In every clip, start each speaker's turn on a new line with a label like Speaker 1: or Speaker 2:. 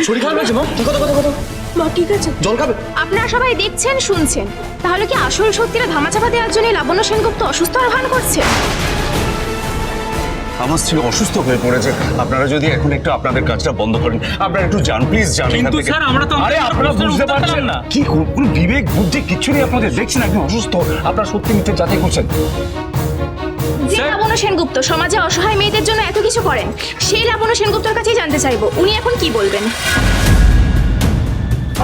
Speaker 1: শরীর খারাপ লাগছে মা? কথা কথা কথা
Speaker 2: মা ঠিক আছে?
Speaker 1: জল খাবে?
Speaker 2: আপনারা সবাই দেখছেন শুনছেন, তাহলে কি আসল সত্যিটা ধামাচাপা দেওয়ার জন্য লাবণ্য সেনগুপ্ত অসুস্থ আর ভান করছে?
Speaker 3: আমার স্ত্রী অসুস্থ হয়ে পড়েছে। আপনারা যদি এখন একটু আপনাদের কাজটা বন্ধ করেন, আপনারা একটু যান প্লিজ, যান এখান থেকে।
Speaker 4: স্যার আমরা তো
Speaker 3: আরে আপনারা বুঝতে পারছেন না কি কোনো বিবেক বুদ্ধি কিচ্ছু নেই আপনাদের। দেখছেন আপনি অসুস্থ, আপনারা সত্যি মিথ্যে যাচাই করছেন।
Speaker 2: যে লাবণ্য সেনগুপ্ত সমাজে অসহায় মেয়েদের জন্য এত কিছু করেন, সেই লাবণ্য সেনগুপ্তর কাছেই জানতে চাইবো উনি এখন কি বলবেন।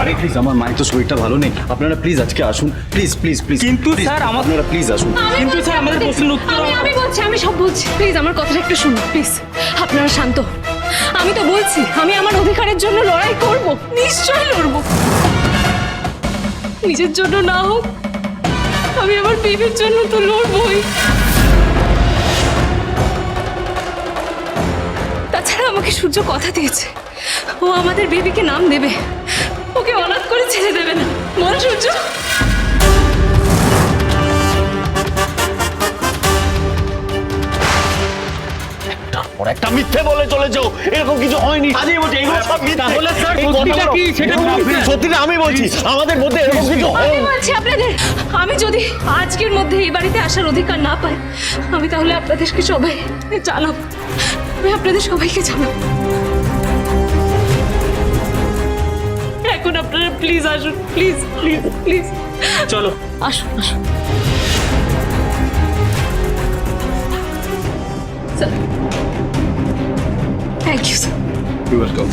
Speaker 1: আরে প্লিজ, আমার মায়ের তো শরীরটা ভালো নেই, আপনারা প্লিজ আজকে আসুন, প্লিজ প্লিজ প্লিজ।
Speaker 4: কিন্তু স্যার
Speaker 1: আপনারা প্লিজ আসুন।
Speaker 4: কিন্তু স্যার আমাদের প্রশ্নের উত্তর
Speaker 5: আমি বলছি, আমি সব বলছি, প্লিজ আমার কথাটা একটু শুনুন প্লিজ। আপনারা শান্ত হন। আমি তো বলছি আমি আমার অধিকারের জন্য লড়াই করব, নিশ্চয়ই লড়ব। নিজের জন্য না হোক, আমি আমার বেবির জন্য তো লড়বই। তাছাড়া আমাকে সূর্য কথা দিয়েছে, ও আমাদের বেবিকে নাম দেবে, ওকে অনাথ করে ছেড়ে দেবে না। বল সূর্য।
Speaker 3: তারপর একটা মিথ্যে বলে চলে যাও, এরকম কিছু হয়নি। আজই বলছি এগুলো সব মিথ্যে।
Speaker 4: তাহলে স্যার সত্যিটা কি সেটা বলুন।
Speaker 3: সত্যিটা আমি বলছি, আমাদের মধ্যে এরকম কিছু
Speaker 5: আমি
Speaker 3: হয়নি।
Speaker 5: বলছি আপনাদের, আমি যদি আজকের মধ্যে এই বাড়িতে আসার অধিকার না পাই, আমি তাহলে আপনাদেরকে সবাই জানাবো, আমি আপনাদের সবাইকে জানাবো। এখন আপনারা প্লিজ আসুন, প্লিজ প্লিজ প্লিজ
Speaker 4: চলো
Speaker 5: আসুন আসুন। Sir thank you sir.
Speaker 1: You welcome.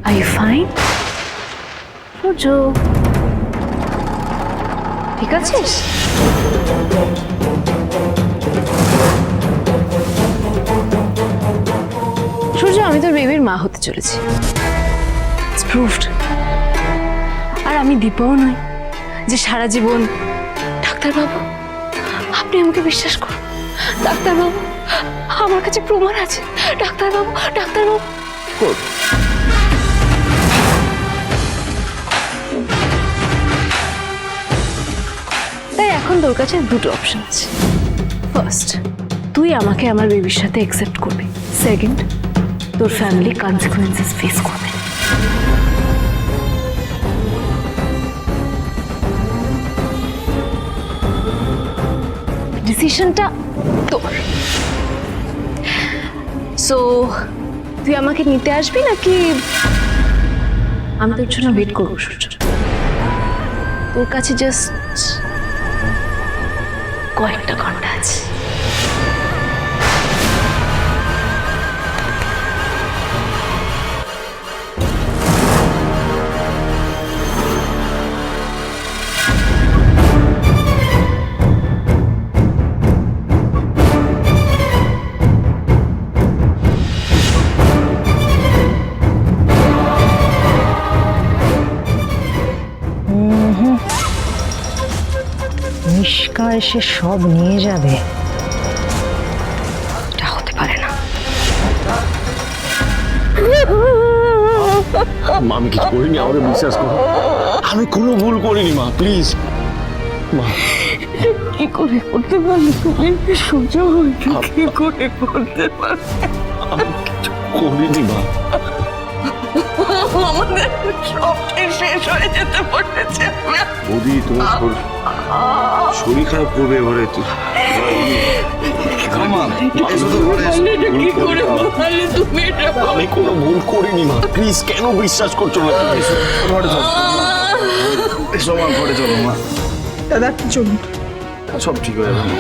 Speaker 5: Are you fine? Surya ঠিক আছিস? সূর্য, আমি তোর বেবির মা হতে চলেছি, It's proved. আর আমি দীপাও নই যে সারা জীবন ডাক্তারবাবু আপনি আমাকে বিশ্বাস করুন, ডাক্তারবাবু আমার কাছে প্রমাণ আছে, ডাক্তারবাবু ডাক্তারবাবু তাই এখন তোর কাছে দুটো অপশন আছে। ফার্স্ট, তুই আমাকে আমার বেবির সাথে অ্যাকসেপ্ট করবি। সেকেন্ড, তোর ফ্যামিলি কনসিকুয়েন্সেস ফেস করবে। ডিসিশনটা তোর। সো তুই আমাকে নিতে আসবি নাকি আমি তোর জন্য ওয়েট করবো? সূর্য, তোর কাছে জাস্ট কয়েকটা ঘন্টা আছে।
Speaker 6: নিষ্কা এসে সব নিয়ে যাবে,
Speaker 5: এটা হতে পারে না।
Speaker 3: মা আমি কিছু করিনি, আমাকে বিশ্বাস করো, আমি কোনো ভুল করিনি মা, প্লিজ মা।
Speaker 6: কি করে করতে পারলি তুমি? সূর্য কি করে করতে পারলি?
Speaker 3: আমি কিছু করিনি মা।
Speaker 6: আমাদের সবটাই শেষ হয়ে যেতে বলেছে।
Speaker 3: বৌদি তোমার শরীর খারাপ করবে এবারে।
Speaker 6: কি করে বললে তুমি এটা?
Speaker 3: আমি কোনো ভুল করিনি মা, প্লিজ কেন বিশ্বাস করছো না তুমি? ঘরে চলো, এসো মা, ঘরে চলো মা।
Speaker 6: দাদা চলুন,
Speaker 3: সব ঠিক হয়ে যাবে।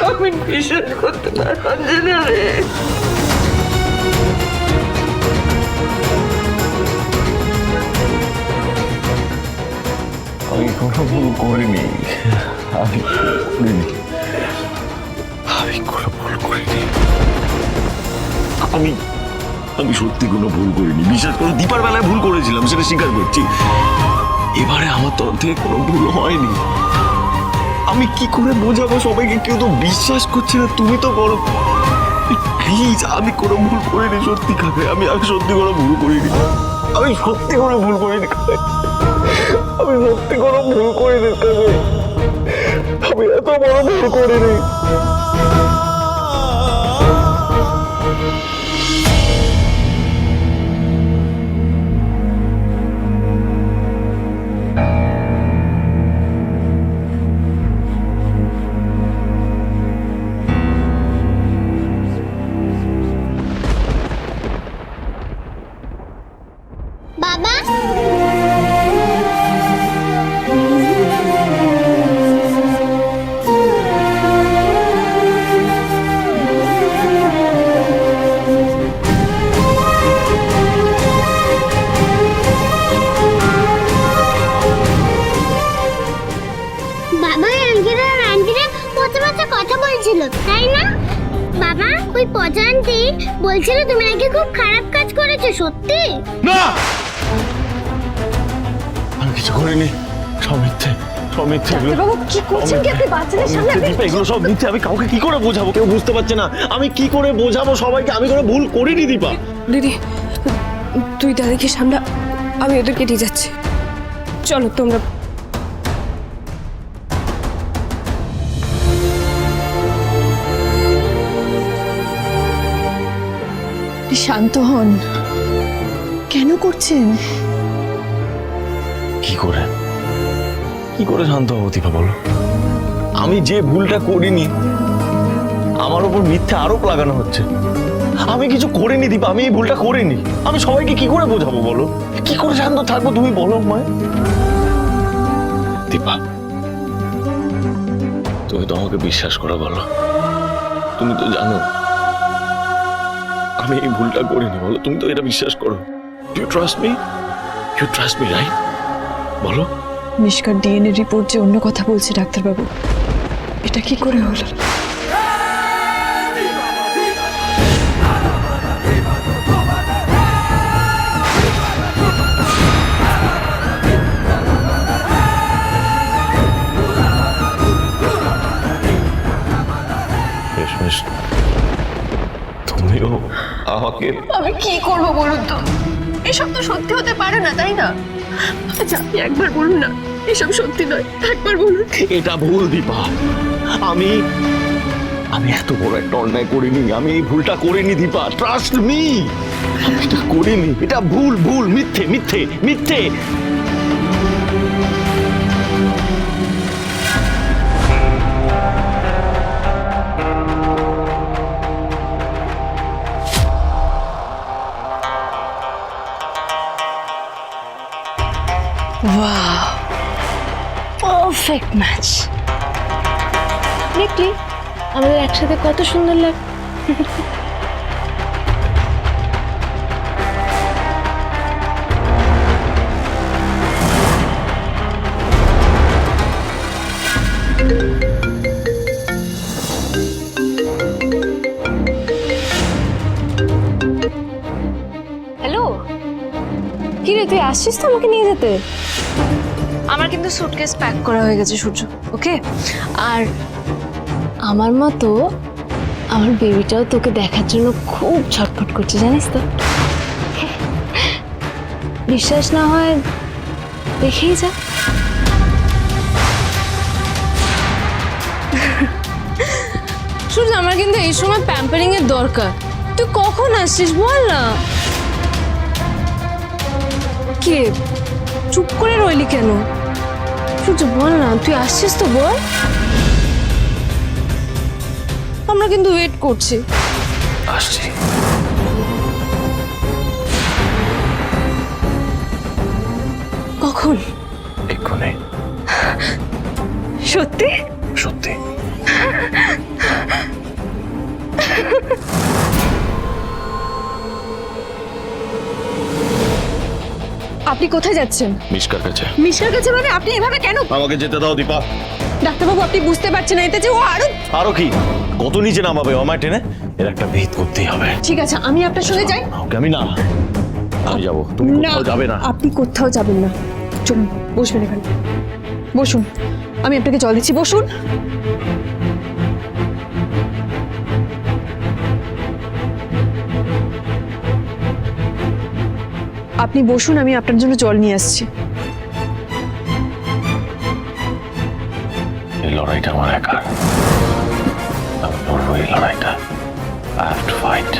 Speaker 6: আমি বিশ্বাস করতে পারছি না রে।
Speaker 3: আমি কোনো ভুল করিনি, আমি করিনি, আমি কোনো ভুল করিনি। আমি সত্যি কোনো ভুল করিনি, বিশ্বাস করো। দীপার বেলায় ভুল করেছিলাম, সেটা স্বীকার করছি। এবারে আমার তরফ থেকে কোনো ভুল হয়নি। আমি কি করে বোঝাবো সবাইকে? কেউ তো বিশ্বাস করছে না, তুমি তো বলো। প্লিজ, আমি কোনো ভুল করিনি সত্যি কাকে, আমি সত্যি কোনো ভুল করিনি, আমি সত্যি কোনো ভুল করিনি কাকে, আমি সত্যি কোনো ভুল করিনি কাকে, আমি এত বড় ভুল করিনি।
Speaker 7: বাবা বাবা আঙ্কেল আর আন্টিরা পচা পচা কথা বলছিল তাই না? বাবা ওই পচা আন্টি বলছিল তুমি নাকি খুব খারাপ কাজ করেছো, সত্যি?
Speaker 3: না, আমি কিছু করিনি, সব মিথ্যে, সব মিথ্যে।
Speaker 5: বাবু কি করছেন কি আপনি বাচ্চাদের সামনে?
Speaker 3: দীপা, এগুলো সব মিথ্যে। আমি কাউকে কি করে বোঝাবো? কেউ বুঝতে পারছে না, আমি কি করে বোঝাবো সবাইকে? আমি কোনো ভুল করিনি দীপা।
Speaker 8: দিদি তুই দাদিকে সামলা, আমি ওদেরকে নিয়ে যাচ্ছি। চলো তোমরা।
Speaker 5: শান্ত হন, কেন করছেন?
Speaker 3: কি করে শান্ত হবো দীপা বলো? আমি যে ভুলটা করিনি আমার উপর মিথ্যে আরোপ লাগানো হচ্ছে। আমি কিছু করিনি দীপা, আমি এই ভুলটা করিনি। আমি সবাইকে কি করে বোঝাবো বলো? কি করে শান্ত থাকবো তুমি বলো আমায়? দীপা, তুমি তো আমাকে বিশ্বাস করো বলো, তুমি তো জানো আমি এই ভুলটা করিনি বলো, তুমি তো এটা বিশ্বাস করো। Do you trust me? You trust me right? বলো।
Speaker 8: মিশকার ডিএনএ রিপোর্ট যে অন্য কথা বলছে ডাক্তারবাবু, এটা কি করে হলো?
Speaker 3: শেষমেশ তুমিও আমাকে।
Speaker 5: আমি কি করব বলুন তো? এসব তো সত্যি হতে পারে না, তাই না? আচ্ছা আপনি একবার বলুন না এসব সত্যি নয়, একবার বলুন।
Speaker 3: এটা ভুল দীপা, আমি এত বড় একটা অন্যায় করিনি, আমি এই ভুলটা করিনি দীপা, ট্রাস্ট মি। আমি এটা করিনি, এটা ভুল, ভুল, মিথ্যে, মিথ্যে, মিথ্যে।
Speaker 5: Wow, perfect match. দেখলি আমাদের একসাথে কত সুন্দর লাগে। হ্যালো, কি রে তুই আসছিস তো আমাকে নিয়ে যেতে? আমার কিন্তু সুটকেস প্যাক করা হয়ে গেছে সূর্য, ওকে? আর আমার মতো আমার বেবিটাও তোকে দেখার জন্য খুব ছটফট করছে, জানিস তো? বিশ্বাস না হয় দেখেই যা। সূর্য, আমার কিন্তু এই সময় প্যাম্পারিং এর দরকার। তুই কখন আসছিস বল না? কে চুপ করে রইলি কেন? সূর্য বল না, তুই আসছিস তো বল। আমরা কিন্তু ওয়েট করছি।
Speaker 3: আসছি।
Speaker 5: কখন?
Speaker 3: এক্ষুনি।
Speaker 5: সত্যি?
Speaker 3: সত্যি।
Speaker 8: আপনি কোথায় যাচ্ছেন?
Speaker 3: মিশকার কাছে।
Speaker 8: মিশকার কাছে মানে? আপনি এভাবে কেন?
Speaker 3: আমাকে যেতে দাও দীপা।
Speaker 8: ডাক্তারবাবু আপনি বুঝতে পারছেন এতে যে ও
Speaker 3: আরো কি কত নিচে নামাবে আমায় টেনে? এর একটা ভেদ করতেই হবে।
Speaker 8: ঠিক আছে, আমি আপনার সঙ্গে যাই।
Speaker 3: ওকে আমি না, আমি যাবো, তুমি কোথাও যাবে না।
Speaker 8: আপনি কোথাও যাবেন না, চলুন বসবেন এখানে, বসুন। আমি আপনাকে জল দিচ্ছি, বসুন। আপনি বসুন, আমি আপনার জন্য জল নিয়ে আসছি।
Speaker 3: এই লড়াইটা আমার একার, আমি লড়বো এই লড়াইটা। I have to fight.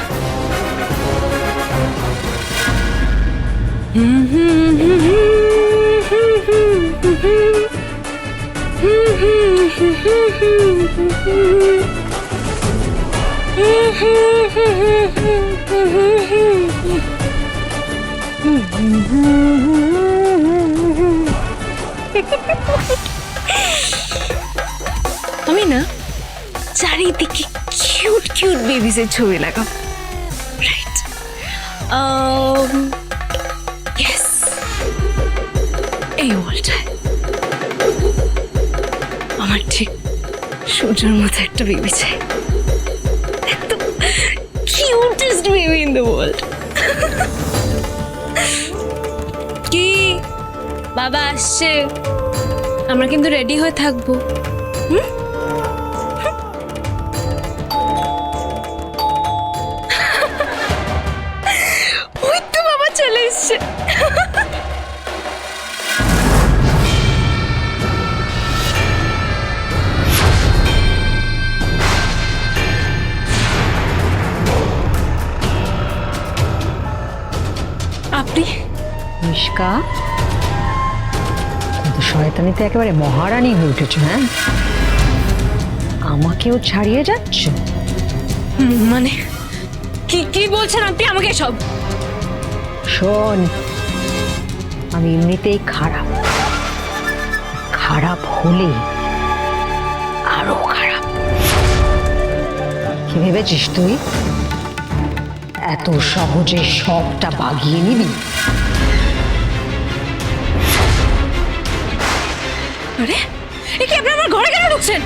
Speaker 5: আমি না চারিদিকে কিউট কিউট বেবিসের ছবি লাগাবো, রাইট? ইয়েস, এই ওয়ালটায় আমার ঠিক সূর্যের মতো একটা বেবি চাই, একদম cutest baby in the world. কি বাবা আসছে, আমরা কিন্তু রেডি হয়ে থাকবো। ওই তো বাবা চলে এসছে। আপনি
Speaker 9: মিশকা, কিন্তু শয়তানিতে একেবারে মহারানী হয়ে উঠেছো। হ্যাঁ, আমাকেও ছাড়িয়ে যাচ্ছ?
Speaker 5: মানে কি কি বলছেন আপনি আমাকে সব?
Speaker 9: শোন, আমি এমনিতেই খারাপ, খারাপ হলে আরো খারাপ। কি ভেবেছিস তুই এত সহজে সবটা বাগিয়ে নিবি?
Speaker 5: আরে এ কি, আপনি আমার ঘরে কেন ঢুকছেন?